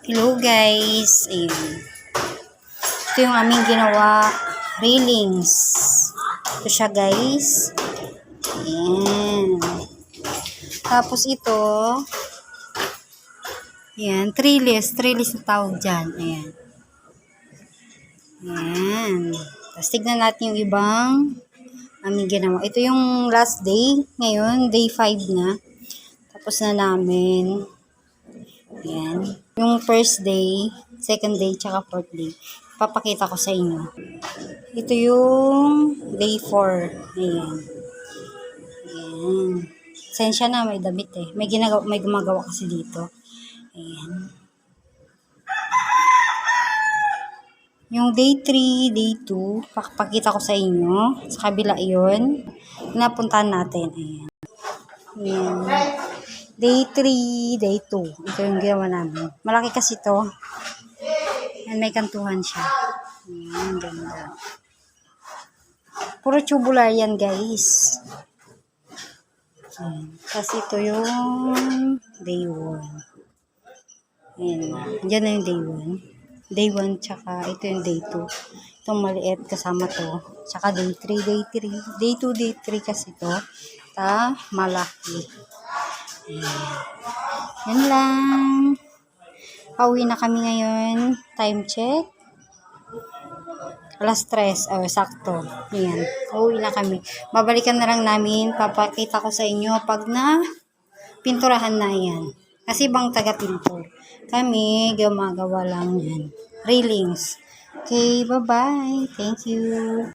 Hello guys, ayun. Ito yung aming ginawa railings. Ito siya guys. Ayan. Tapos ito, ayan, trellis na tawag dyan. Ayan. Ayan. Tapos tignan natin yung ibang aming ginawa. Ito yung last day. Ngayon, day 5 na. Tapos na namin. Ayan. Yung first day, second day, tsaka fourth day. Papakita ko sa inyo. Ito yung day 4. Ayan. Ayan. Sensya na, may damit eh. May gumagawa kasi dito. Ayan. Yung day 3, day 2, pakita ko sa inyo. Sa kabila yun. Napuntahan natin. Ayan. Ayan. Day 3, day 2. Ito yung ginawa namin. Malaki kasi ito. Ayan, may kantuhan siya. Ayan, ganda. Puro tubular yan, guys. Ayan. Kasi ito yung day 1. Ayan. Diyan na yung day 1. Day 1, tsaka ito yung day 2. Itong maliit kasama to. Tsaka day 3, day 3. Day 2, day 3 kasi to. Malaki. Ayan. Yan lang. Pauwi na kami ngayon. Time check. Alas 3. Sakto. Ayan. Pauwi na kami. Babalikan na lang namin. Papakita ko sa inyo pag na pinturahan na yan. Kasi ibang taga-pintur. Kami, gumagawa lang yan. Railings. Okay, bye-bye. Thank you.